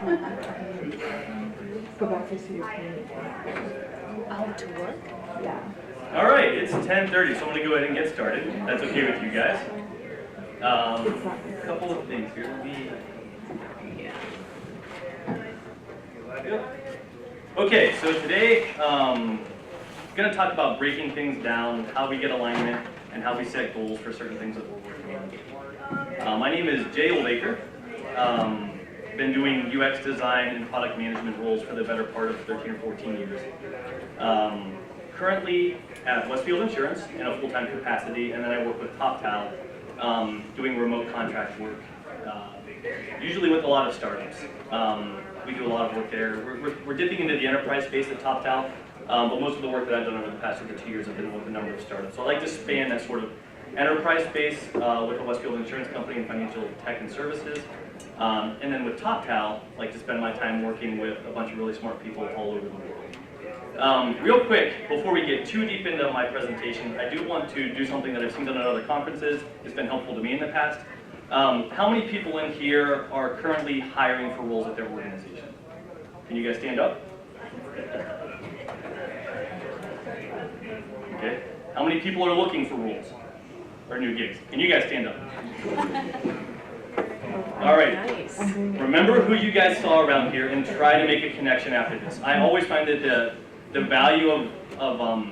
Go back to see your Out to work? Yeah. All right, it's 10:30, so I'm gonna go ahead and get started. That's okay with you guys. A couple of things here. Okay, so today I'm gonna talk about breaking things down, how we get alignment, and how we set goals for certain things that we're working on. My name is Oldaker. Been doing UX design and product management roles for the better part of 13 or 14 years. Currently at Westfield Insurance in a full-time capacity, and then I work with TopTal doing remote contract work, usually with a lot of startups. We do a lot of work there. We're dipping into the enterprise space at TopTal, but most of the work that I've done over the past 2 years have been with a number of startups. So I like to span that sort of enterprise space with the Westfield Insurance Company and financial tech and services. And then with TopTal, I like to spend my time working with a bunch of really smart people all over the world. Real quick, before we get too deep into my presentation, I do want to do something that I've seen done at other conferences. It's been helpful to me in the past. How many people in here are currently hiring for roles at their organization? Can you guys stand up? Okay. How many people are looking for roles or new gigs? Can you guys stand up? All right. Nice. Remember who you guys saw around here and try to make a connection after this. I always find that the value of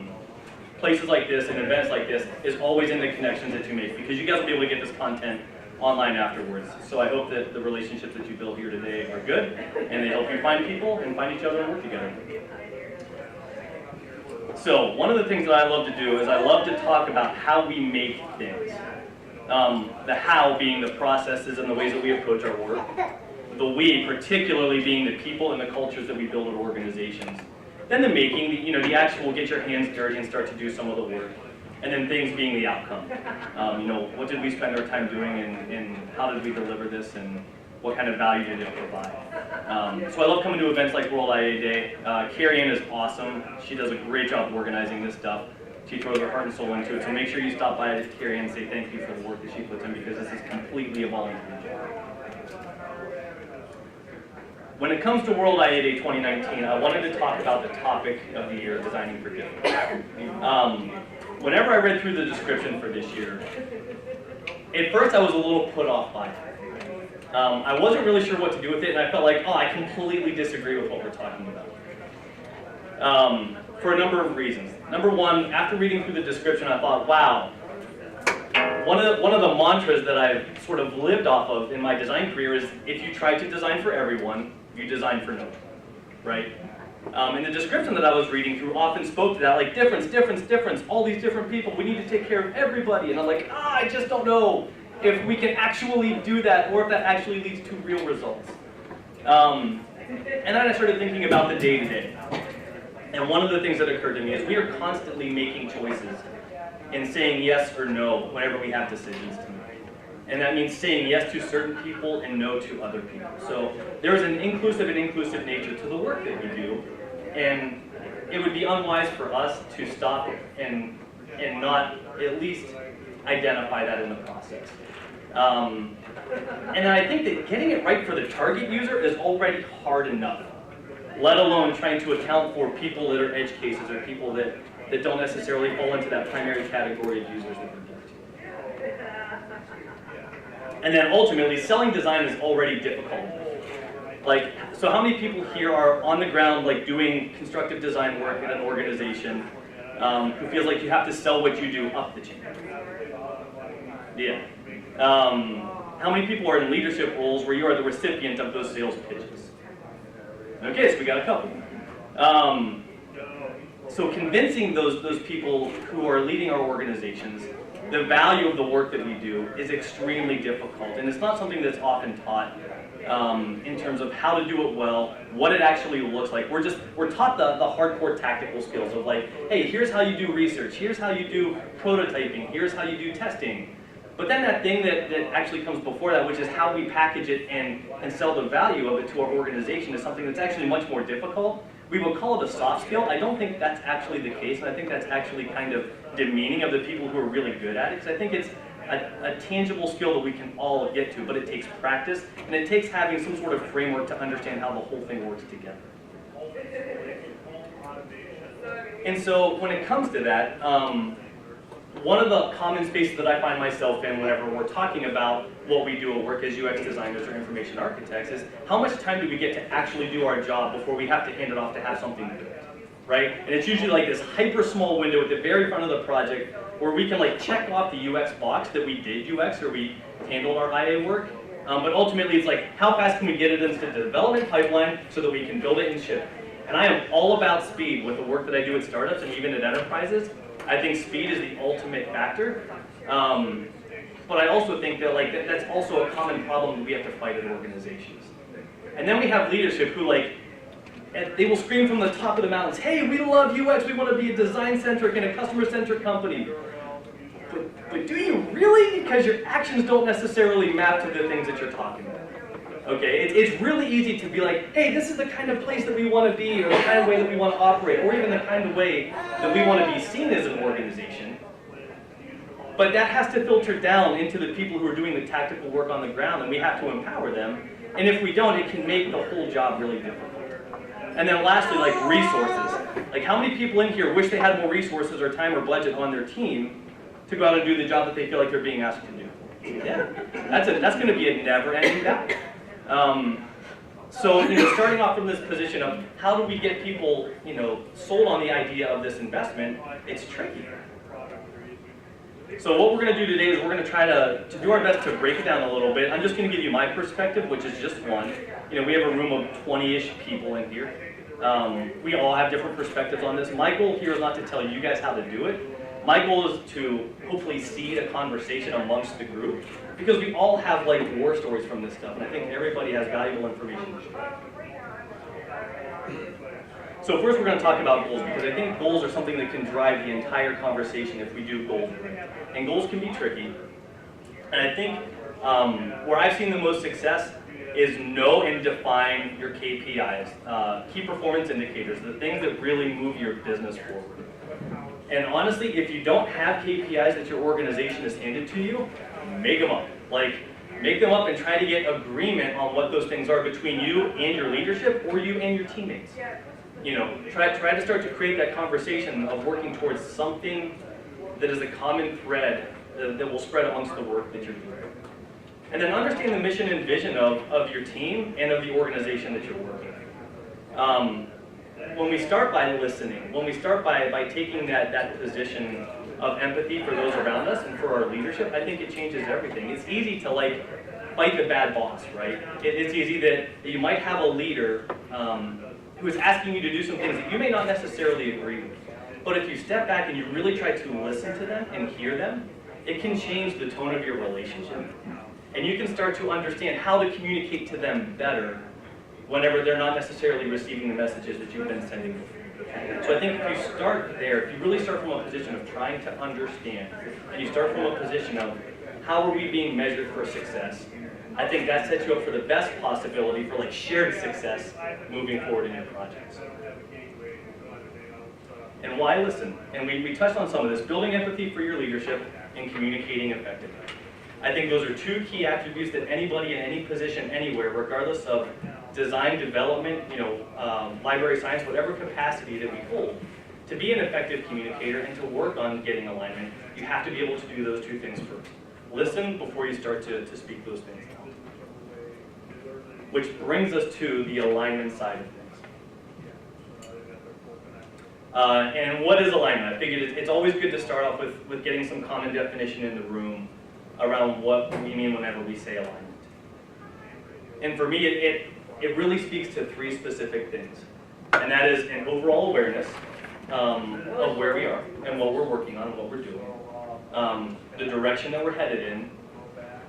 places like this and events like this is always in the connections that you make, because you guys will be able to get this content online afterwards. So I hope that the relationships that you build here today are good and they help you find people and find each other and work together. So one of the things that I love to do is I love to talk about how we make things. The how being the processes and the ways that we approach our work. The we particularly being the people and the cultures that we build at organizations. Then the making, the actual get your hands dirty and start to do some of the work. And then things being the outcome. What did we spend our time doing and how did we deliver this and what kind of value did it provide? So I love coming to events like World IA Day. Carrie Ann is awesome. She does a great job organizing this stuff. She throws her heart and soul into it. So make sure you stop by Carrie Ann and say thank you for the work that she puts in, because this is completely a volunteer job. When it comes to World IA Day 2019, I wanted to talk about the topic of the year, designing for difference. Whenever I read through the description for this year, at first I was a little put off by it. I wasn't really sure what to do with it, and I felt like, I completely disagree with what we're talking about. For a number of reasons. Number one, after reading through the description, I thought, wow, one of the mantras that I've sort of lived off of in my design career is, if you try to design for everyone, you design for no one, right? And the description that I was reading through often spoke to that, like difference, all these different people, we need to take care of everybody. And I'm like, I just don't know if we can actually do that or if that actually leads to real results. And then I started thinking about the day-to-day. And one of the things that occurred to me is we are constantly making choices and saying yes or no whenever we have decisions to make. And that means saying yes to certain people and no to other people. So there is an inclusive nature to the work that we do. And it would be unwise for us to stop and not at least identify that in the process. And I think that getting it right for the target user is already hard enough, let alone trying to account for people that are edge cases or people that don't necessarily fall into that primary category of users that we're getting to. And then ultimately, selling design is already difficult. So how many people here are on the ground, doing constructive design work in an organization who feels like you have to sell what you do up the chain? Yeah. How many people are in leadership roles where you are the recipient of those sales pitches? Okay, so we got a couple. So convincing those people who are leading our organizations the value of the work that we do is extremely difficult, and it's not something that's often taught in terms of how to do it well, what it actually looks like. We're taught the hardcore tactical skills of hey, here's how you do research, here's how you do prototyping, here's how you do testing. But then that thing that actually comes before that, which is how we package it and sell the value of it to our organization, is something that's actually much more difficult. We will call it a soft skill. I don't think that's actually the case, and I think that's actually kind of demeaning of the people who are really good at it, because I think it's a tangible skill that we can all get to, but it takes practice, and it takes having some sort of framework to understand how the whole thing works together. And so when it comes to that, one of the common spaces that I find myself in whenever we're talking about what we do at work as UX designers or information architects is how much time do we get to actually do our job before we have to hand it off to have something built, right? And it's usually like this hyper small window at the very front of the project where we can like check off the UX box that we did UX or we handled our IA work. But ultimately it's like, how fast can we get it into the development pipeline so that we can build it and ship it? And I am all about speed with the work that I do at startups and even at enterprises. I think speed is the ultimate factor. But I also think that like that's also a common problem that we have to fight in organizations. And then we have leadership who like, they will scream from the top of the mountains, hey, we love UX, we want to be a design-centric and a customer-centric company. But do you really? Because your actions don't necessarily map to the things that you're talking about. Okay, it's really easy to be like, hey, this is the kind of place that we want to be, or the kind of way that we want to operate, or even the kind of way that we want to be seen as an organization. But that has to filter down into the people who are doing the tactical work on the ground, and we have to empower them. And if we don't, it can make the whole job really difficult. And then lastly, like resources. Like how many people in here wish they had more resources or time or budget on their team to go out and do the job that they feel like they're being asked to do? Yeah, that's going to be a never-ending battle. So, starting off from this position of how do we get people, sold on the idea of this investment, it's tricky. So what we're going to do today is we're going to try to do our best to break it down a little bit. I'm just going to give you my perspective, which is just one. We have a room of 20-ish people in here. We all have different perspectives on this. My goal here is not to tell you guys how to do it. My goal is to hopefully seed a conversation amongst the group, because we all have like war stories from this stuff, and I think everybody has valuable information to share. So first we're going to talk about goals, because I think goals are something that can drive the entire conversation if we do goals right. And goals can be tricky. And I think where I've seen the most success is know and define your KPIs, key performance indicators, the things that really move your business forward. And honestly, if you don't have KPIs that your organization has handed to you, make them up. Like, make them up and try to get agreement on what those things are between you and your leadership or you and your teammates. Try to start to create that conversation of working towards something that is a common thread that will spread amongst the work that you're doing. And then understand the mission and vision of your team and of the organization that you're working in. When we start by listening, when we start by taking that position of empathy for those around us and for our leadership, I think it changes everything. It's easy to like fight the bad boss, right? It's easy that you might have a leader who is asking you to do some things that you may not necessarily agree with. But if you step back and you really try to listen to them and hear them, it can change the tone of your relationship. And you can start to understand how to communicate to them better whenever they're not necessarily receiving the messages that you've been sending them. So I think if you start there, if you really start from a position of trying to understand, and you start from a position of how are we being measured for success, I think that sets you up for the best possibility for like shared success moving forward in your projects. And why listen? And we touched on some of this, building empathy for your leadership and communicating effectively. I think those are two key attributes that anybody in any position anywhere, regardless of design, development, library science, whatever capacity that we hold, to be an effective communicator and to work on getting alignment, you have to be able to do those two things first. Listen before you start to speak those things out. Which brings us to the alignment side of things. And what is alignment? I figured it's always good to start off with getting some common definition in the room around what we mean whenever we say alignment. And for me, it really speaks to three specific things. And that is an overall awareness of where we are and what we're working on and what we're doing. The direction that we're headed in,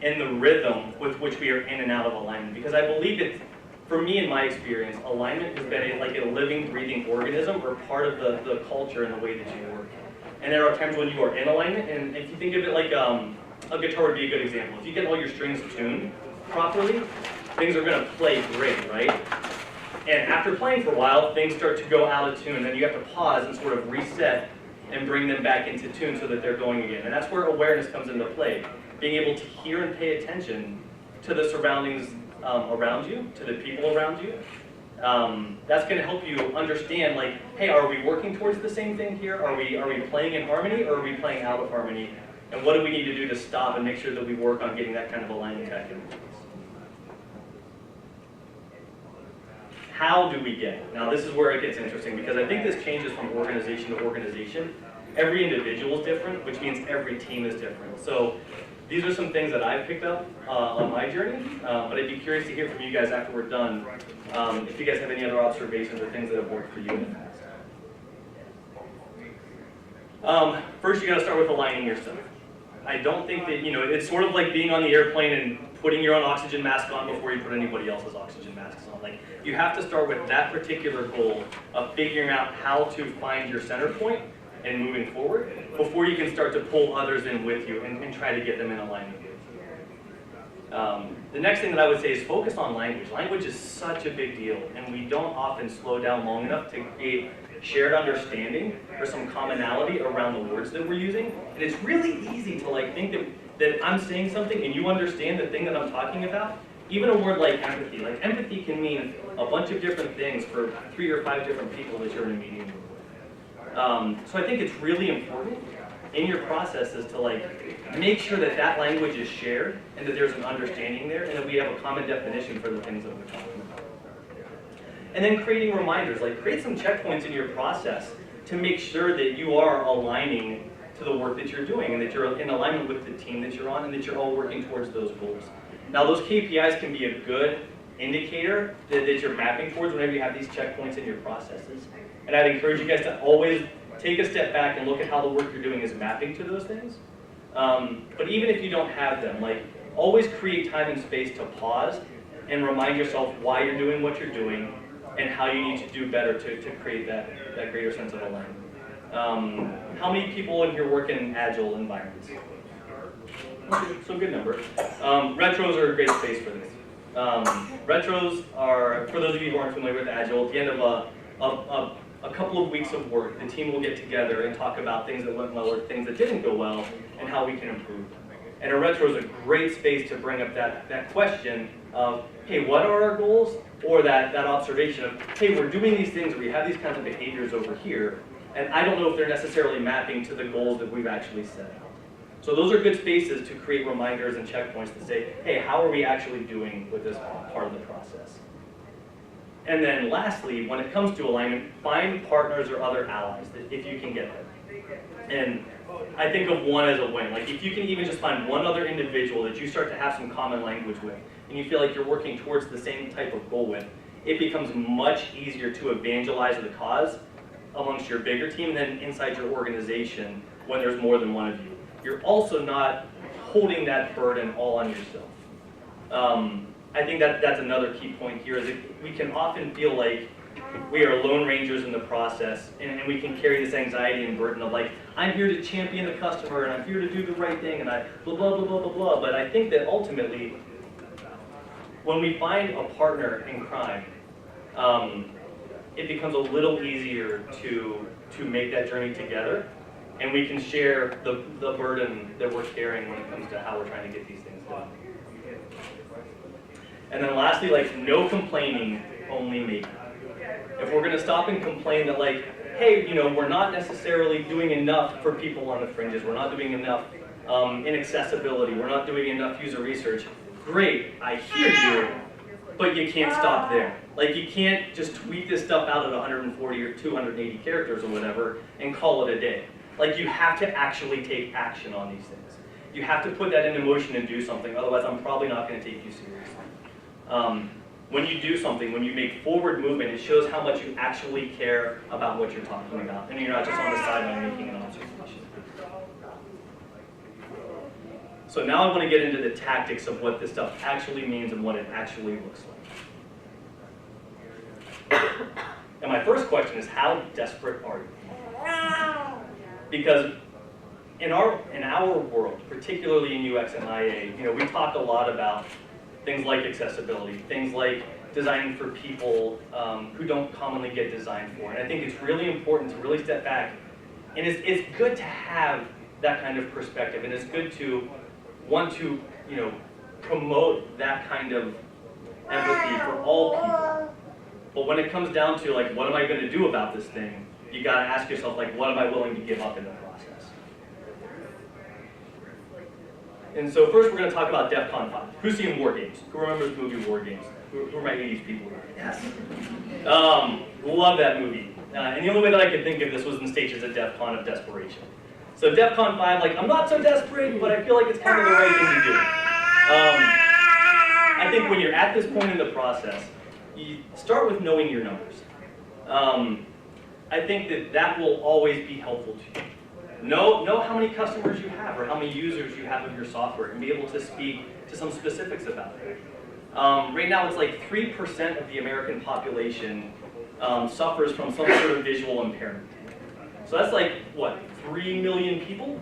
and the rhythm with which we are in and out of alignment. Because I believe it's, for me in my experience, alignment has been like a living, breathing organism or part of the culture and the way that you work. And there are times when you are in alignment, and if you think of it like a guitar would be a good example. If you get all your strings tuned properly, things are going to play great, right? And after playing for a while, things start to go out of tune, and then you have to pause and sort of reset and bring them back into tune so that they're going again. And that's where awareness comes into play. being able to hear and pay attention to the surroundings around you, to the people around you. That's going to help you understand, like, hey, are we working towards the same thing here? Are we playing in harmony, or are we playing out of harmony? And what do we need to do to stop and make sure that we work on getting that kind of alignment back in place? How do we get it? Now, this is where it gets interesting, because I think this changes from organization to organization. Every individual is different, which means every team is different. So these are some things that I've picked up on my journey, but I'd be curious to hear from you guys after we're done, if you guys have any other observations or things that have worked for you in the past. First, you got to start with aligning yourself. I don't think that, it's sort of like being on the airplane and putting your own oxygen mask on before you put anybody else's oxygen masks on. Like, you have to start with that particular goal of figuring out how to find your center point and moving forward before you can start to pull others in with you and try to get them in alignment with you. The next thing that I would say is focus on language. Language is such a big deal, and we don't often slow down long enough to create shared understanding or some commonality around the words that we're using. And it's really easy to think that I'm saying something and you understand the thing that I'm talking about. Even a word like empathy. Like, empathy can mean a bunch of different things for 3 or 5 different people that you're in a meeting with. So I think it's really important in your processes to make sure that that language is shared and that there's an understanding there and that we have a common definition for the things that we're talking about. And then creating reminders, create some checkpoints in your process to make sure that you are aligning to the work that you're doing and that you're in alignment with the team that you're on and that you're all working towards those goals. Now, those KPIs can be a good indicator that you're mapping towards whenever you have these checkpoints in your processes. And I'd encourage you guys to always take a step back and look at how the work you're doing is mapping to those things. But even if you don't have them, always create time and space to pause and remind yourself why you're doing what you're doing and how you need to do better to create that greater sense of alignment. How many people in here work in agile environments? Okay, so good number. Retros are a great space for this. Retros are, for those of you who aren't familiar with agile, at the end of a couple of weeks of work, the team will get together and talk about things that went well or things that didn't go well and how we can improve them. And a retro is a great space to bring up that question of, hey, what are our goals? Or that observation of, hey, we're doing these things, we have these kinds of behaviors over here, and I don't know if they're necessarily mapping to the goals that we've actually set out. So those are good spaces to create reminders and checkpoints to say, hey, how are we actually doing with this part of the process? And then lastly, when it comes to alignment, find partners or other allies if you can get them. And I think of one as a win. If you can even just find one other individual that you start to have some common language with, and you feel like you're working towards the same type of goal with, it becomes much easier to evangelize the cause amongst your bigger team than inside your organization when there's more than one of you. You're also not holding that burden all on yourself. I think that's another key point here, is that we can often feel like we are lone rangers in the process, and we can carry this anxiety and burden of I'm here to champion the customer, and I'm here to do the right thing, and I blah, blah, blah, blah, blah, blah. But I think that ultimately, when we find a partner in crime, it becomes a little easier to make that journey together, and we can share the burden that we're carrying when it comes to how we're trying to get these things done. And then lastly, no complaining, only making. If we're going to stop and complain that hey, we're not necessarily doing enough for people on the fringes, we're not doing enough in accessibility, we're not doing enough user research, great, I hear you, but you can't stop there. You can't just tweet this stuff out at 140 or 280 characters or whatever and call it a day. You have to actually take action on these things. You have to put that into motion and do something, otherwise I'm probably not going to take you seriously. When you do something, when you make forward movement, it shows how much you actually care about what you're talking about, and you're not just on the sideline making an observation. So now I want to get into the tactics of what this stuff actually means and what it actually looks like. And my first question is, how desperate are you? Because in our world, particularly in UX and IA, we talk a lot about things like accessibility, things like designing for people who don't commonly get designed for. And I think it's really important to really step back. And it's good to have that kind of perspective. And it's good to want to, promote that kind of empathy for all people. But when it comes down to like, what am I going to do about this thing? You got to ask yourself, like, what am I willing to give up in the process? And so first we're going to talk about DEF CON 5. Who's seen War Games? Who remembers the movie War Games? Who are my 80s people? Yes. Love that movie. And the only way that I could think of this was in stages of DEF CON of desperation. So DEF CON 5, like, I'm not so desperate, but I feel like it's kind of the right thing to do. I think when you're at this point in the process, you start with knowing your numbers. I think that will always be helpful to you. Know how many customers you have or how many users you have of your software and be able to speak to some specifics about it. Right now it's like 3% of the American population suffers from some sort of visual impairment. So that's like, what, 3 million people?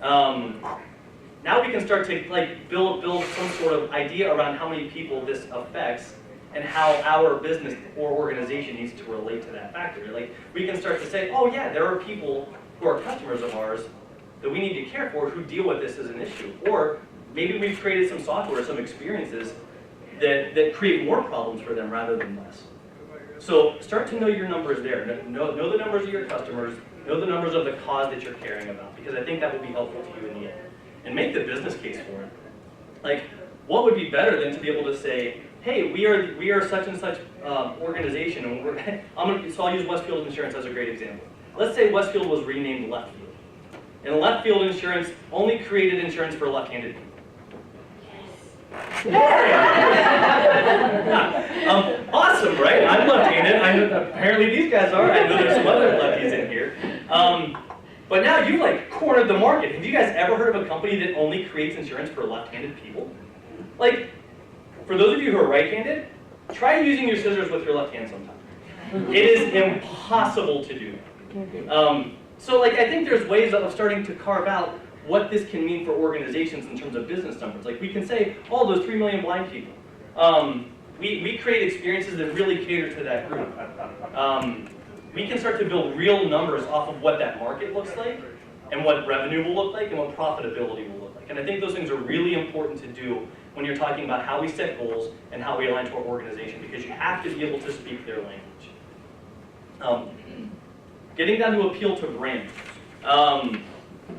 Now we can start to like build some sort of idea around how many people this affects and how our business or organization needs to relate to that factor. Like, we can start to say, oh yeah, there are people who are customers of ours that we need to care for who deal with this as an issue. Or maybe we've created some software, some experiences that create more problems for them rather than less. So start to know your numbers there. Know the numbers of your customers, know the numbers of the cause that you're caring about, because I think that will be helpful to you in the end. And make the business case for it. Like, what would be better than to be able to say, hey, we are such and such organization, and so I'll use Westfield Insurance as a great example. Let's say Westfield was renamed Left Field. And Left Field Insurance only created insurance for left-handed people. Awesome, right? I'm left-handed. Apparently these guys are. I know there's some other lefties in here. But now you've like cornered the market. Have you guys ever heard of a company that only creates insurance for left-handed people? Like, for those of you who are right-handed, try using your scissors with your left hand sometime. It is impossible to do. So like, I think there's ways of starting to carve out what this can mean for organizations in terms of business numbers. Like, we can say, oh, those 3 million blind people. We create experiences that really cater to that group. We can start to build real numbers off of what that market looks like, and what revenue will look like, and what profitability will look like. And I think those things are really important to do when you're talking about how we set goals and how we align to our organization, because you have to be able to speak their language. Getting down to appeal to brand.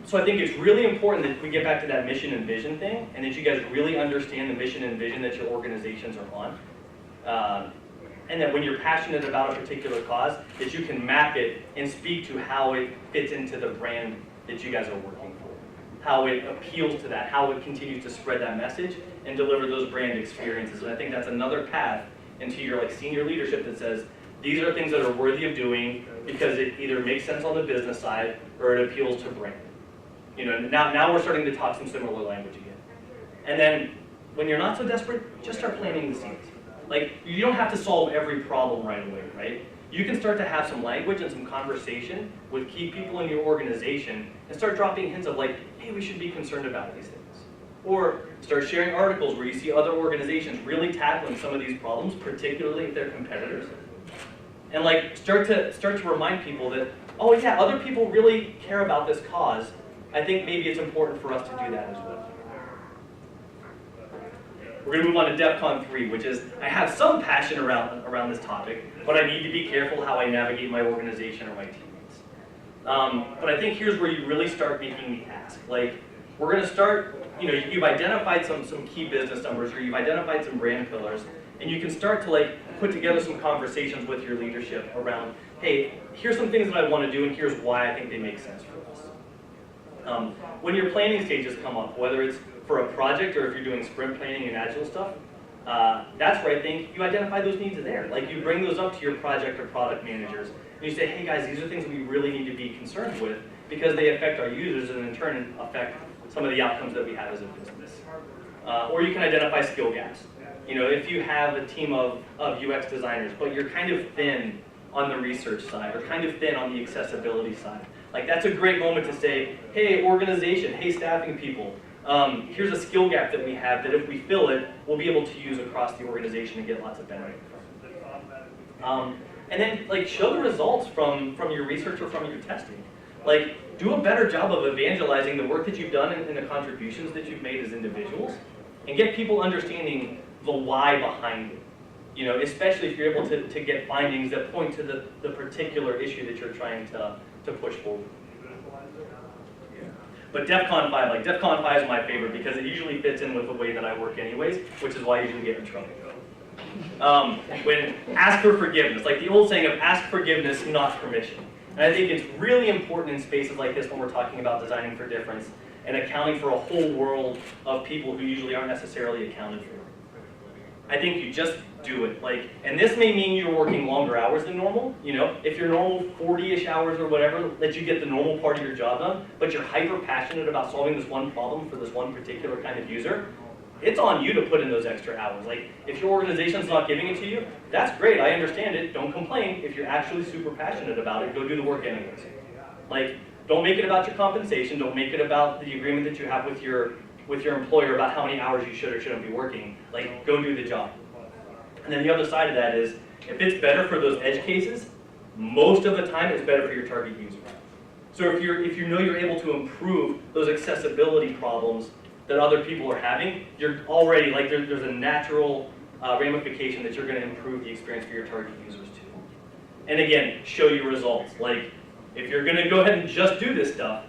So I think it's really important that we get back to that mission and vision thing, and that you guys really understand the mission and vision that your organizations are on. And that when you're passionate about a particular cause, that you can map it and speak to how it fits into the brand that you guys are working for. How it appeals to that, how it continues to spread that message and deliver those brand experiences. And I think that's another path into your like senior leadership that says, these are things that are worthy of doing because it either makes sense on the business side or it appeals to brand. Now we're starting to talk some similar language again. And then when you're not so desperate, just start planting the seeds. Like, you don't have to solve every problem right away, right? You can start to have some language and some conversation with key people in your organization and start dropping hints of like, hey, we should be concerned about these things. Or start sharing articles where you see other organizations really tackling some of these problems, particularly if they're competitors. And like, start to remind people that, oh yeah, other people really care about this cause. I think maybe it's important for us to do that as well. We're going to move on to DEF CON 3, which is, I have some passion around this topic, but I need to be careful how I navigate my organization or my teammates. But I think here's where you really start making the ask. Like, we're going to start, you've identified some key business numbers, or you've identified some brand pillars, and you can start to like put together some conversations with your leadership around, hey, here's some things that I want to do, and here's why I think they make sense for us. When your planning stages come up, whether it's for a project or if you're doing sprint planning and agile stuff, that's where I think you identify those needs there. Like, you bring those up to your project or product managers, and you say, hey guys, these are things that we really need to be concerned with because they affect our users and in turn affect some of the outcomes that we have as a business. Or you can identify skill gaps. If you have a team of UX designers, but you're kind of thin on the research side or kind of thin on the accessibility side, like, that's a great moment to say, hey organization, hey staffing people, here's a skill gap that we have that if we fill it, we'll be able to use across the organization and get lots of benefit from it. And then like, show the results from your research or from your testing. Like, do a better job of evangelizing the work that you've done and the contributions that you've made as individuals, and get people understanding the why behind it. You know, especially if you're able to get findings that point to the particular issue that you're trying to push forward. But DEF CON 5, like DEF CON 5 is my favorite because it usually fits in with the way that I work anyways, which is why I usually get in trouble. When ask for forgiveness, like the old saying of ask forgiveness, not permission. And I think it's really important in spaces like this when we're talking about designing for difference and accounting for a whole world of people who usually aren't necessarily accounted for. I think you just do it. Like, and this may mean you're working longer hours than normal. You know, if you're normal 40-ish hours or whatever, that you get the normal part of your job done, but you're hyper passionate about solving this one problem for this one particular kind of user, it's on you to put in those extra hours. Like, if your organization's not giving it to you, that's great, I understand it, don't complain. If you're actually super passionate about it, go do the work anyways. Like, don't make it about your compensation, don't make it about the agreement that you have with your employer about how many hours you should or shouldn't be working. Like, go do the job. And then the other side of that is, if it's better for those edge cases, most of the time it's better for your target user. So if you know you're able to improve those accessibility problems that other people are having, you're already, like, there's a natural ramification that you're going to improve the experience for your target users too. And again, show your results. Like, if you're going to go ahead and just do this stuff,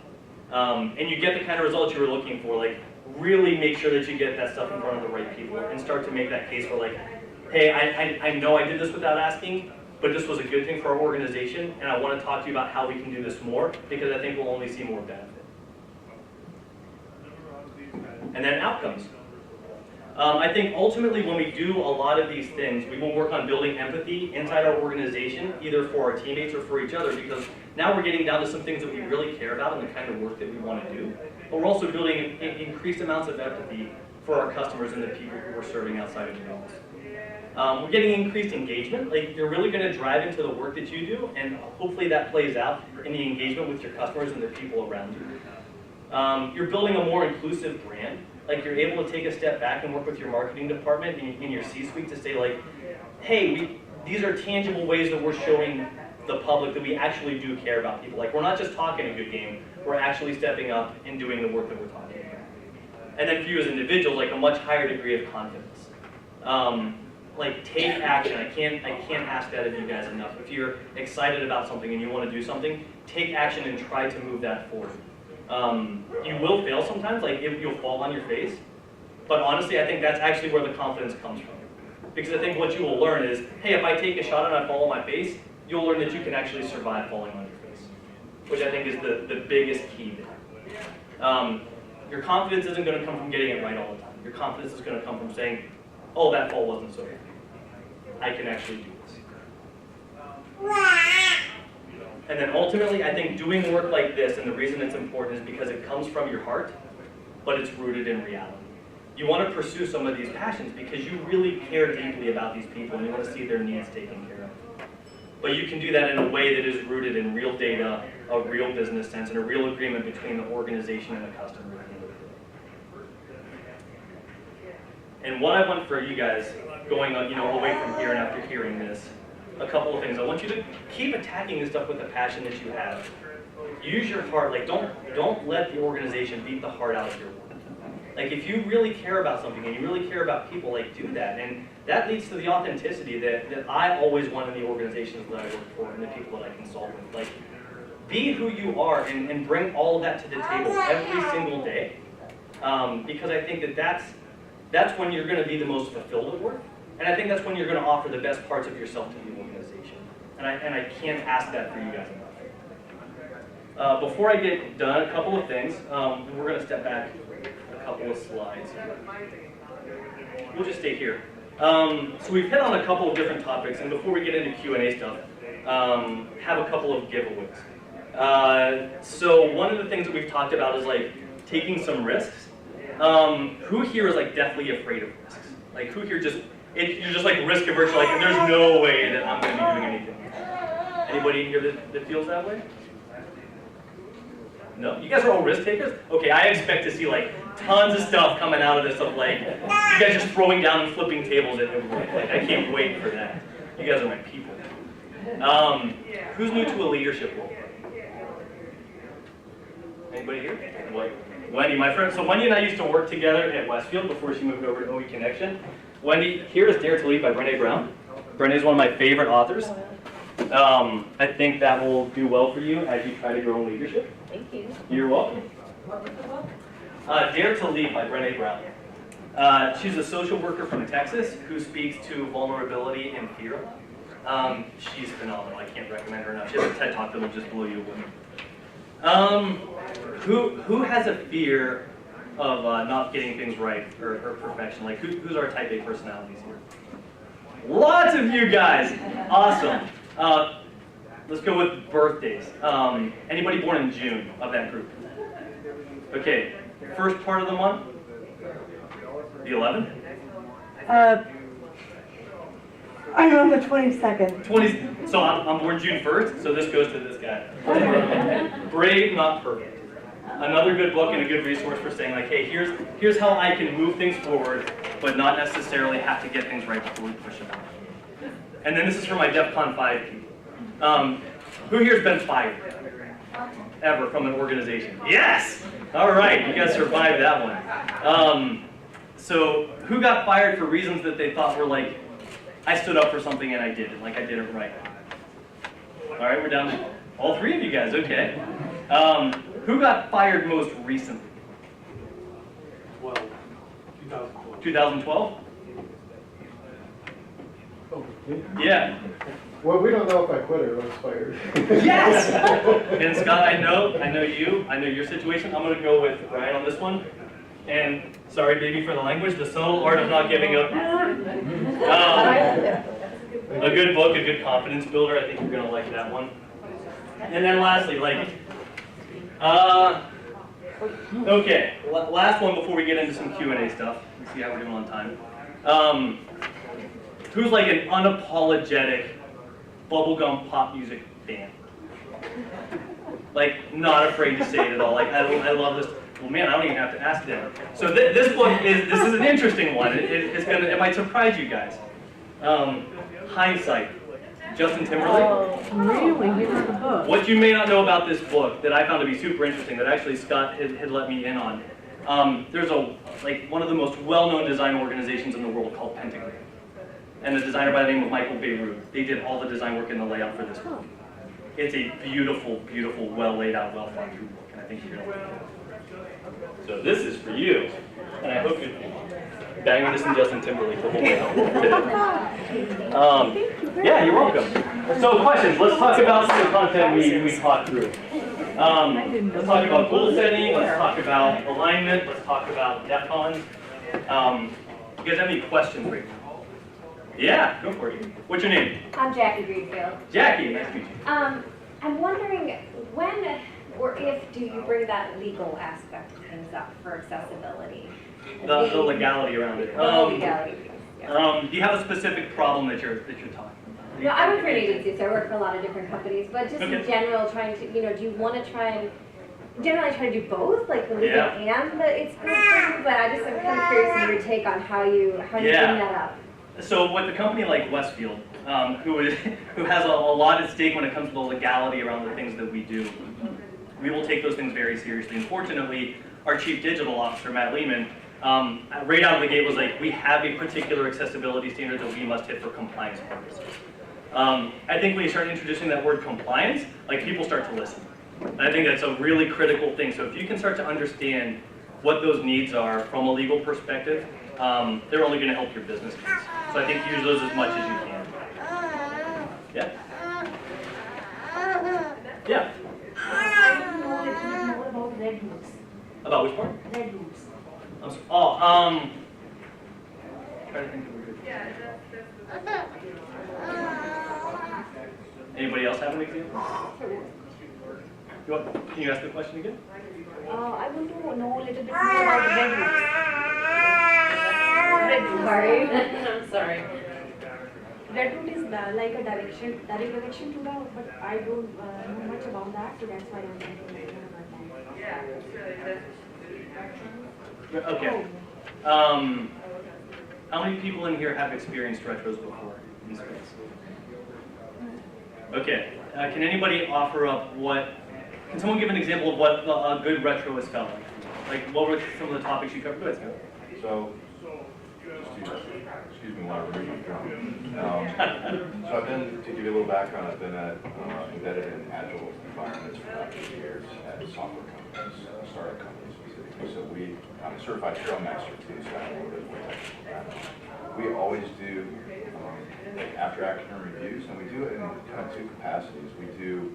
and you get the kind of results you were looking for, like, really make sure that you get that stuff in front of the right people and start to make that case for, like, hey, I know I did this without asking, but this was a good thing for our organization, and I want to talk to you about how we can do this more, because I think we'll only see more benefit. And then outcomes. I think ultimately when we do a lot of these things, we will work on building empathy inside our organization, either for our teammates or for each other, because now we're getting down to some things that we really care about and the kind of work that we want to do. But we're also building increased amounts of empathy for our customers and the people who we're serving outside of the office. We're getting increased engagement. Like, you're really going to drive into the work that you do, and hopefully that plays out in the engagement with your customers and the people around you. You're building a more inclusive brand. Like, you're able to take a step back and work with your marketing department in your C-suite to say, like, hey, these are tangible ways that we're showing the public that we actually do care about people. Like, we're not just talking a good game, we're actually stepping up and doing the work that we're talking about. And then for you as individuals, like, a much higher degree of confidence. Like, take action. I can't ask that of you guys enough. If you're excited about something and you want to do something, take action and try to move that forward. You will fail sometimes, like you'll fall on your face, but honestly, I think that's actually where the confidence comes from. Because I think what you will learn is, hey, if I take a shot and I fall on my face, you'll learn that you can actually survive falling on your face, which I think is the biggest key there. Your confidence isn't going to come from getting it right all the time. Your confidence is going to come from saying, oh, that fall wasn't so bad. I can actually do this. And then ultimately, I think doing work like this, and the reason it's important is because it comes from your heart, but it's rooted in reality. You want to pursue some of these passions because you really care deeply about these people and you want to see their needs taken care of. But you can do that in a way that is rooted in real data, a real business sense, and a real agreement between the organization and the customer. And what I want for you guys going away from here and after hearing this, a couple of things. I want you to keep attacking this stuff with the passion that you have. Use your heart. Like, don't let the organization beat the heart out of your work. Like, if you really care about something and you really care about people, like, do that. And that leads to the authenticity that I always want in the organizations that I work for and the people that I consult with. Like, be who you are and bring all of that to the table every single day. Because I think that's when you're going to be the most fulfilled at work. And I think that's when you're going to offer the best parts of yourself to the organization. And I can't ask that for you guys enough. Before I get done, a couple of things. We're going to step back a couple of slides. We'll just stay here. So we've hit on a couple of different topics, and before we get into Q&A stuff, have a couple of giveaways. So one of the things that we've talked about is, like, taking some risks. Who here is, like, deathly afraid of risks? Like, who here you're just like risk averse, like, there's no way that I'm going to be doing anything. Anybody in here that feels that way? No? You guys are all risk takers? Okay, I expect to see, like, tons of stuff coming out of this of, like, you guys just throwing down and flipping tables at everyone. Like, I can't wait for that. You guys are my people. Who's new to a leadership role? Anybody here? What? Wendy, my friend. So Wendy and I used to work together at Westfield before she moved over to OE Connection. Wendy, here is Dare to Lead by Brené Brown. Brené is one of my favorite authors. I think that will do well for you as you try to grow in leadership. Thank you. You're welcome. Dare to Lead by Brené Brown. She's a social worker from Texas who speaks to vulnerability and fear. She's phenomenal. I can't recommend her enough. She has a TED Talk that will just blow you away. Who has a fear of not getting things right or perfection? Like who's our type A personalities here? Lots of you guys. Awesome. Let's go with birthdays. Anybody born in June of that group? Okay. First part of the month? The 11th? I'm on the 22nd. 20. So I'm born June 1st, so this goes to this guy. Brave, not perfect. Another good book and a good resource for saying like, hey, here's how I can move things forward, but not necessarily have to get things right before we push them out. And then this is for my DEF CON 5 people. Who here's been fired? Ever from an organization? Yes! All right, you guys survived that one. So who got fired for reasons that they thought were like, I stood up for something and I didn't, like I did it right. All right, we're down to all three of you guys, okay. Who got fired most recently? 2012. 2012? Oh, Yeah. well, we don't know if I quit or was fired. Yes! And Scott, I know you, I know your situation. I'm gonna go with Ryan on this one. And sorry, baby, for the language, the subtle art of not giving up. A good book, a good confidence builder. I think you're gonna like that one. And then lastly, like, okay, last one before we get into some Q&A stuff. Let's see how we're doing on time. Who's like an unapologetic bubblegum pop music band? Like, not afraid to say it at all. Like, I love this. Well, man, I don't even have to ask them. So this book is an interesting one. It might surprise you guys. Hindsight, Justin Timberlake. Oh, really? You read the book? What you may not know about this book that I found to be super interesting, that actually Scott had let me in on. There's one of the most well-known design organizations in the world called Pentagram, and a designer by the name of Michael Beirut. They did all the design work and the layout for this book. It's a beautiful, beautiful, well laid out, well thought through book, and I think you're gonna like it. So this is for you, and I hope you're banging this in Justin Timberlake the whole way home. Yeah, you're welcome. So questions, let's talk about some of the content we talked through. Let's talk about goal setting, let's talk about alignment, let's talk about DEF CON. You guys have any questions right now? Yeah, go for it. What's your name? I'm Jackie Greenfield. Jackie, nice to meet you. I'm wondering when or if do you bring that legal aspect of things up for accessibility? The legality around it. The legality piece, yeah. Do you have a specific problem that you're talking about? No, I work for an agency, so I work for a lot of different companies, but just Okay. in general, trying to, do you want to try and, generally try to do both, like the legal Yeah. and the it's good thing, but I'm kind of curious in your take on how you bring that up. So with a company like Westfield, who has a lot at stake when it comes to the legality around the things that we do, we will take those things very seriously. And fortunately, our chief digital officer, Matt Lehman, right out of the gate was like, we have a particular accessibility standard that we must hit for compliance purposes. I think when you start introducing that word compliance, like people start to listen. And I think that's a really critical thing. So if you can start to understand what those needs are from a legal perspective, they're only going to help your business case. So I think use those as much as you can. Yeah? Yeah? I want to know a little bit more about red roots. About which part? Red roots. Try to think of a good. Anybody else have an example? Can you ask the question again? I want to know a little bit more about red roots. Red roots. Sorry. I'm sorry. Red root is like a direct direction to the, but I don't know much about that, so that's why I'm thinking about that. Okay. How many people in here have experienced retros before in space? Okay. Can anybody offer up what Can someone give an example of what a good retro has felt like? Like, what were some of the topics you covered? Go ahead, Scott. So, excuse me while I remove my drum. So I've been, to give you a little background, I've been embedded in agile environments for about 8 years at software companies, startup companies specifically. So I'm a certified Scrum Master too, so I know a little bit more technical background. We always do like after action reviews, and we do it in kind of 2 capacities. We do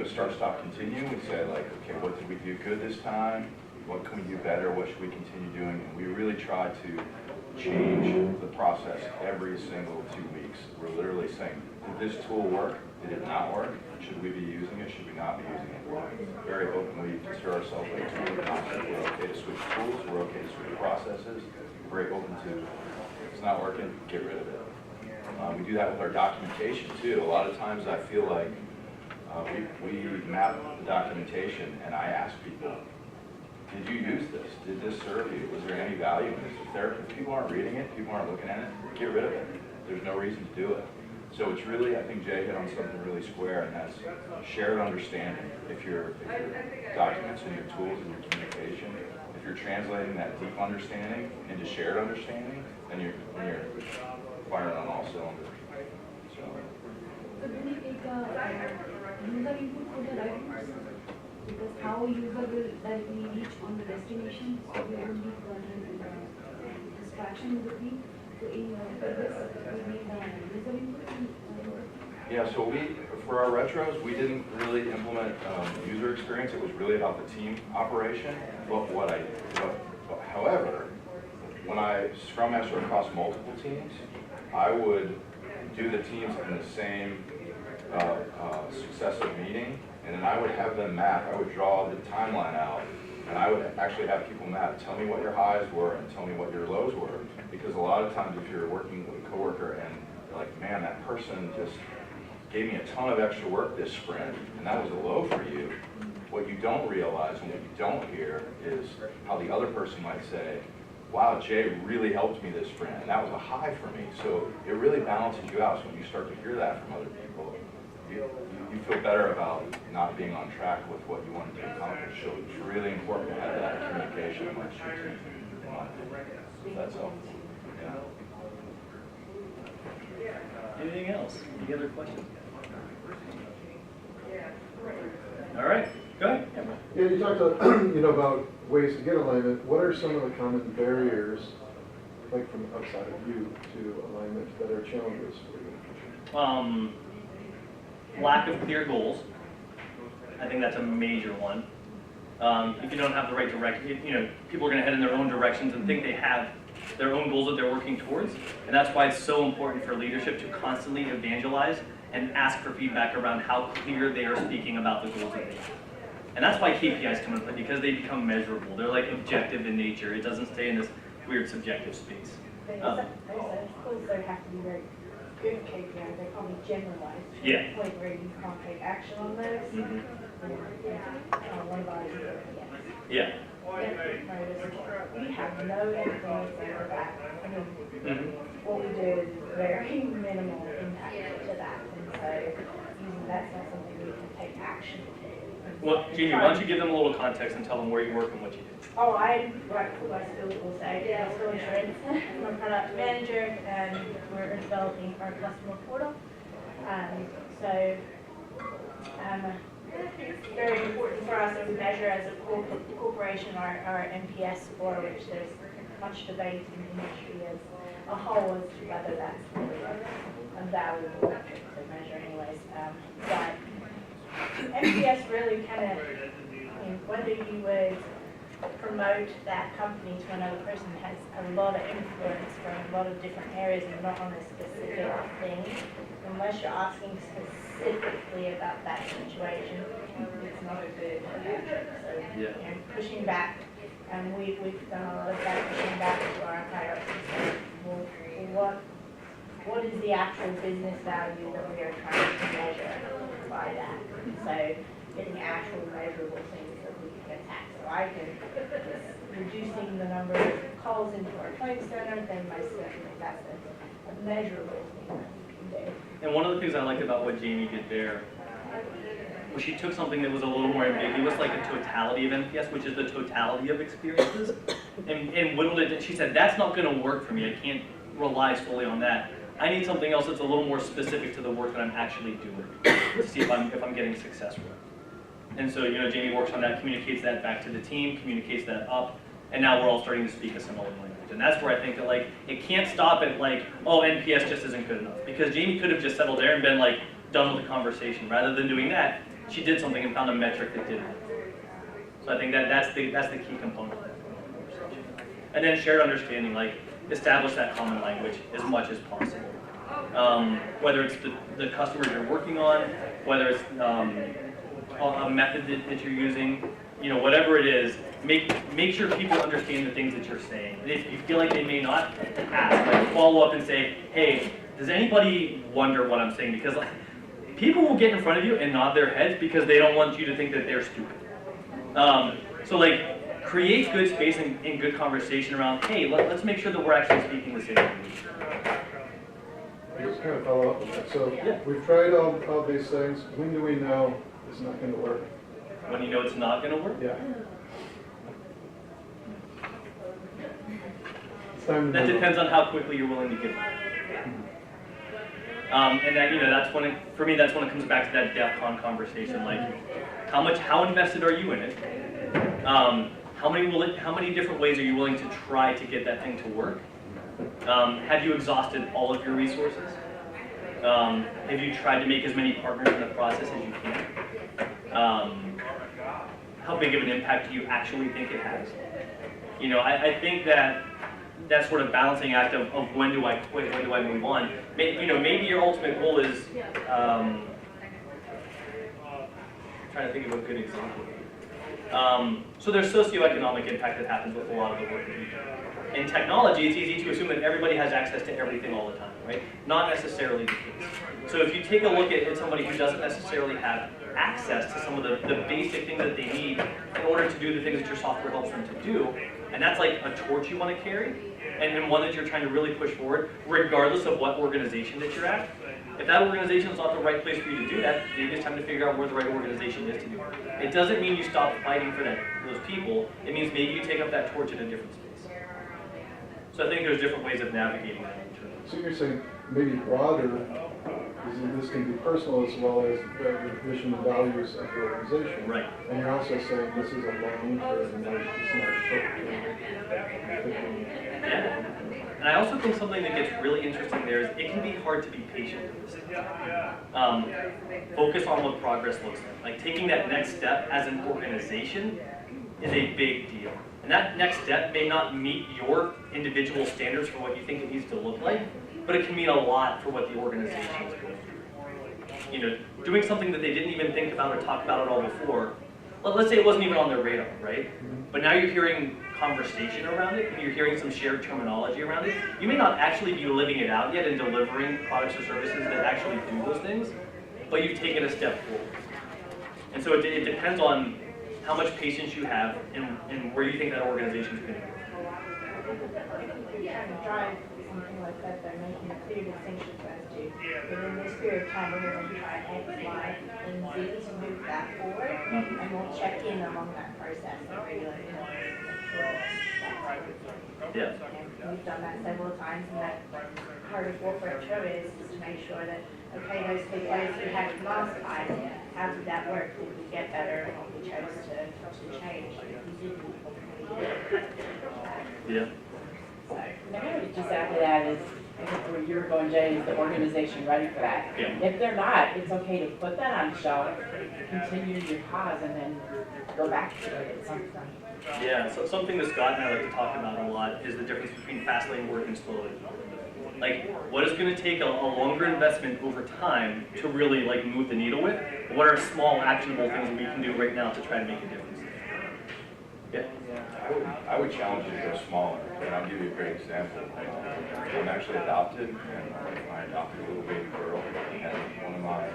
a start, stop, continue. We say like, okay, what did we do good this time? What can we do better? What should we continue doing? And we really try to change the process every single 2 weeks. We're literally saying, did this tool work? Did it not work? Should we be using it? Should we not be using it? Very openly consider ourselves like tool agnostic. We're okay to switch tools. We're okay to switch processes. We're very open to, if it's not working, get rid of it. We do that with our documentation too. A lot of times I feel like we map the documentation and I ask people, did you use this? Did this serve you? Was there any value in this? If people aren't reading it, people aren't looking at it, get rid of it. There's no reason to do it. So it's really, I think Jay hit on something really square, and that's shared understanding. If your documents and your tools and your communication, if you're translating that deep understanding into shared understanding, then you're firing on all cylinders. So do we take user input for the reviews? Because how a user will directly reach on the destination, so we don't need distraction in between. So in this, we need user input. yeah, so for our retros, we didn't really implement user experience. It was really about the team operation. But however, when I Scrum Master across multiple teams, I would do the teams in the same successive meeting, and then I would have them map. I would draw the timeline out, and I would actually have people map, tell me what your highs were and tell me what your lows were. Because a lot of times if you're working with a coworker and you're like, man, that person just gave me a ton of extra work this sprint, and that was a low for you, what you don't realize and what you don't hear is how the other person might say, wow, Jay really helped me this sprint, and that was a high for me. So it really balances you out. So when you start to hear that from other people, you feel better about not being on track with what you wanted to accomplish. So it's really important to have that communication amongst your team, in my opinion. So that's all. Yeah. Anything else? Any other questions? All right, go ahead. Yeah, you talked about ways to get alignment. What are some of the common barriers, like from outside of you, to alignment that are challenges for you? Lack of clear goals. I think that's a major one. If you don't have the right direction, people are going to head in their own directions and think they have their own goals that they're working towards. And that's why it's so important for leadership to constantly evangelize and ask for feedback around how clear they are speaking about the goals that they have. And that's why KPIs come into play, because they become measurable. They're like objective in nature. It doesn't stay in this weird subjective space. Also, have to be very good KPIs. They probably generalize to Yeah. the point where you can't take action on those. Mm-hmm. One of ours is Yeah. we have no influence over that. I mean, Mm-hmm. what we do is very minimal impact to that, and so that's not something we can take action to. Well, Jamie, why don't you give them a little context and tell them where you work and what you do? Oh, I work for my school, school insurance. I'm a product manager, and we're developing our customer portal. So it's very important for us to measure as a corporation our NPS score, which there's much debate in the industry as a whole as to whether that's really a valuable metric to measure anyways. But NPS really kind of, whether you would promote that company to another person has a lot of influence from a lot of different areas and not on a specific thing. Unless you're asking specifically about that situation, it's not a good metric. So, pushing back, and we've done a lot of that, pushing back to our higher ups. Well, what is the actual business value that we are trying to measure by that? So getting actual measurable things that we can attack. So I can reducing the number of calls into our claim center, then that's a measurable thing that we can do. And one of the things I liked about what Jamie did there Well, she took something that was a little more ambiguous, like a totality of NPS, which is the totality of experiences, and whittled it. She said, that's not going to work for me. I can't rely solely on that. I need something else that's a little more specific to the work that I'm actually doing to see if I'm getting success with it. And so, you know, Jamie works on that, communicates that back to the team, communicates that up, and now we're all starting to speak a similar language. And that's where I think that, like, it can't stop at, like, oh, NPS just isn't good enough. Because Jamie could have just settled there and been, like, done with the conversation. Rather than doing that, she did something and found a metric that did work. So I think that's the key component of that conversation. And then shared understanding, like, establish that common language as much as possible. Whether it's the customers you're working on, whether it's a method that you're using, you know, whatever it is, make sure people understand the things that you're saying. And if you feel like they may not, ask, like, follow up and say, hey, does anybody wonder what I'm saying? Because, like, people will get in front of you and nod their heads because they don't want you to think that they're stupid. So, like, create good space and good conversation around, hey, let's make sure that we're actually speaking the same language. Just kind of follow up with that. So we've tried all these things. When do we know it's not going to work? When you know it's not going to work? Yeah. It's time to That move on. depends on how quickly you're willing to give up. And that, you know, that's when for me, that's when it comes back to that DEF CON conversation. Like, how invested are you in it? How many different ways are you willing to try to get that thing to work? Have you exhausted all of your resources? Have you tried to make as many partners in the process as you can? How big of an impact do you actually think it has? You know, I think that sort of balancing act of when do I quit, when do I move on. You know, maybe your ultimate goal is, trying to think of a good example. So there's socioeconomic impact that happens with a lot of the work that we do. In technology, it's easy to assume that everybody has access to everything all the time, right? Not necessarily the case. So if you take a look at somebody who doesn't necessarily have access to some of the basic things that they need in order to do the things that your software helps them to do, and that's like a torch you want to carry, and one that you're trying to really push forward, regardless of what organization that you're at. If that organization is not the right place for you to do that, maybe it's time to figure out where the right organization is to do it. It doesn't mean you stop fighting for those people. It means maybe you take up that torch in a different space. So I think there's different ways of navigating that. So you're saying maybe broader, this can be personal as well as the vision and values of the organization. Right. And you're also saying this is a long term, like it's not a short term. Yeah. And I also think something that gets really interesting there is it can be hard to be patient with this stuff. Focus on what progress looks like. Like, taking that next step as an organization is a big deal. And that next step may not meet your individual standards for what you think it needs to look like, but it can mean a lot for what the organization is going through. You know, doing something that they didn't even think about or talk about at all before. Let's say it wasn't even on their radar, right? But now you're hearing conversation around it, and you're hearing some shared terminology around it. You may not actually be living it out yet and delivering products or services that actually do those things, but you've taken a step forward. And so it depends on how much patience you have and where you think that organization is going to go. Trying to drive something like that, they're making a clear distinction as to within this period of time, we're going to try X, Y, and Z to move that forward, and we'll check in along that process and regularly, you know, make sure that's Yeah. and we've done that several times, and that part of what retro is to make sure that, okay, those KPIs we had last time, how did that work? Did we get better, or we chose to change? If we didn't, we did. Yeah. So, Just after that is, I think where you're going, Jay, is the organization ready for that? Yeah. If they're not, it's okay to put that on the shelf, continue your cause, and then go back to it at some point. Yeah, so something that Scott and I like to talk about a lot is the difference between fast lane work and slow lane work. Like, what is going to take a longer investment over time to really, like, move the needle with? What are small, actionable things we can do right now to try to make a difference? Yeah. I would challenge you to go smaller, and I'll give you a great example. I'm actually adopted, and I adopted a little baby girl, and one of my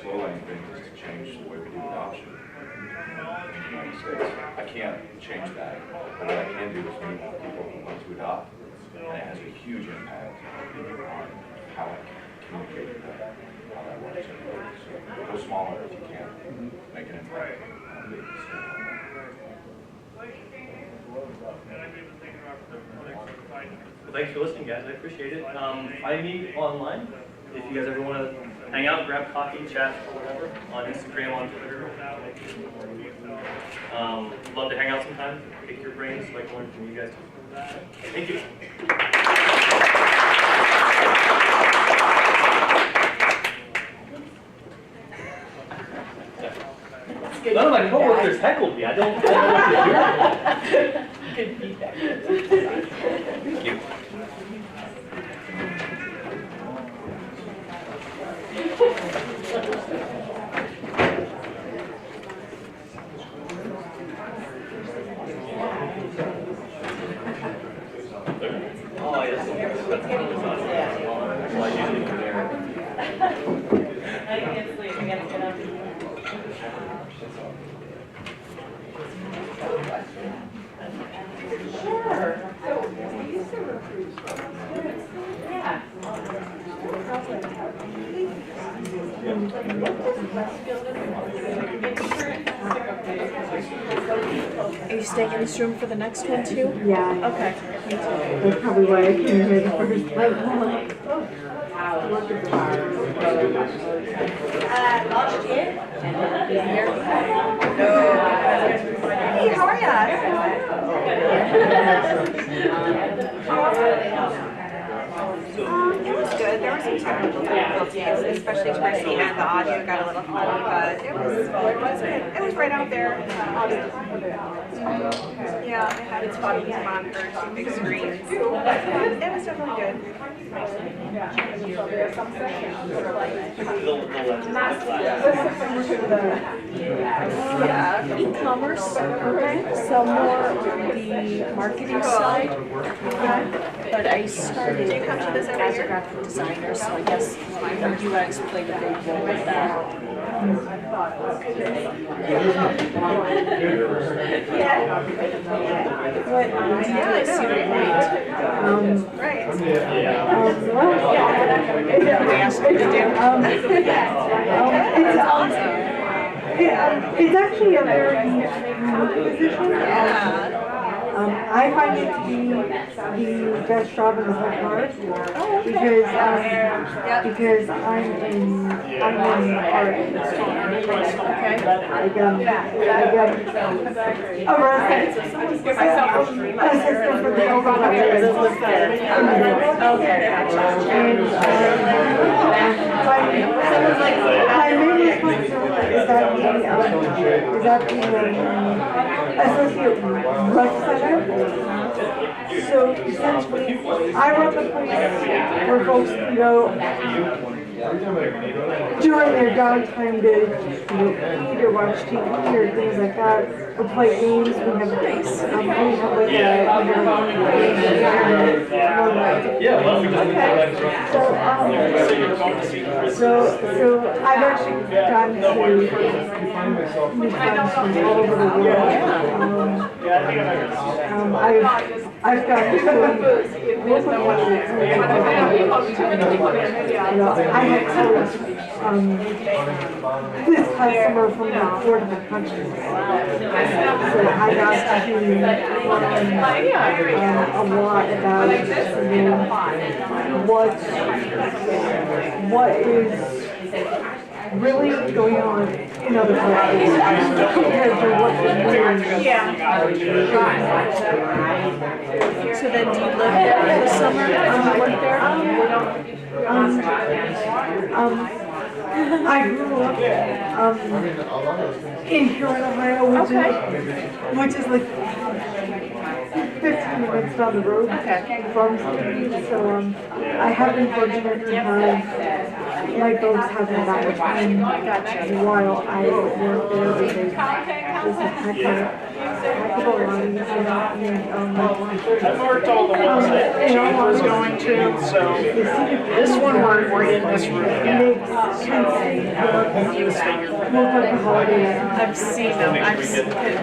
slow lane things is to change the way we do adoption in the United States. I can't change that, but what I can do is meet with people who want to adopt, and it has a huge impact on how I communicate that, how that works. So those smaller if you can, make an impact. Well, thanks for listening, guys. I appreciate it. Find me online if you guys ever want to hang out, grab coffee, chat, or whatever, on Instagram, on Twitter. Love to hang out sometime, pick your brains, so I can learn from you guys too. Thank you. None of my coworkers heckled me. I don't know what to do. Good feedback. Thank you. Oh, yes. Well, I usually come there. I can't sleep, I gotta get up. Sure. Yeah. Are you staying in this room for the next one too? Yeah, Okay. that's probably why I came here the first time. Last year? Hey, how are ya? It was good. There were some technical difficulties, especially towards the end. The audio got a little funny, but it was good. It was right out there. Yeah, it had its monitors, two big screens. It was definitely good. Yeah, e-commerce, okay, so more on the marketing side, okay. But I started as a graphic designer, so I guess UX played a big role with that. But yeah, I see the point. Right. It's awesome. It's actually a very unique position. I find it to be the best job in the whole part because I'm in art. Okay. I got arrested. Assistant for the overlap. Okay, gotcha. And my main responsibility is that the associate rec center. So essentially, I run the place where folks can go during their downtime to eat or watch TV or things like that, or play games. We have so I've actually gotten to meet friends from all over the world. I've gotten to I had this customer from like 4 different countries. So I got to learn a lot about what is really going on in other places compared to what's doing. So then do you live there for the summer and work there? I grew up in Huron, Ohio, which is like 15 minutes down the road from Steve, so I have been fortunate to have my folks have been back with me while I work there because there's a heck of a lot of these I've worked all the ones that Jane was going to, so this one we're in this room again. I've seen them,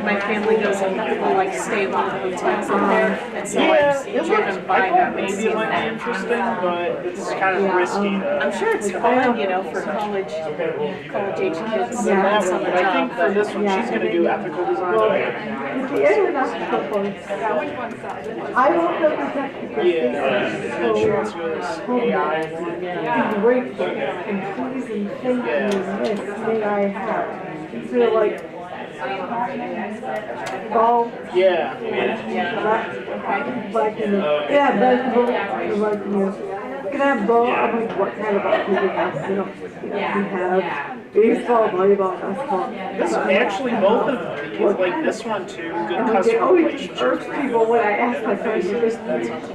my family goes and people like stay in one of the hotels up there, and so I've driven by them and Maybe seen it might be them. interesting, but it's kind of risky I'm to. sure it's fun, you know, for college age kids. Than that one, but I think for this one, she's gonna do ethical design. The aeronautical points. I don't know exactly. Yeah, and then she wants to go this AI. Grateful and pleased and thank you and this may I have. Feel like golf. Yeah. Like, yeah, basketball, like, can I have ball? I'm like, what kind of activity have we have baseball, volleyball, basketball. This actually, both of these, like this one too, good And it customer always relationship. irks people when I ask my question.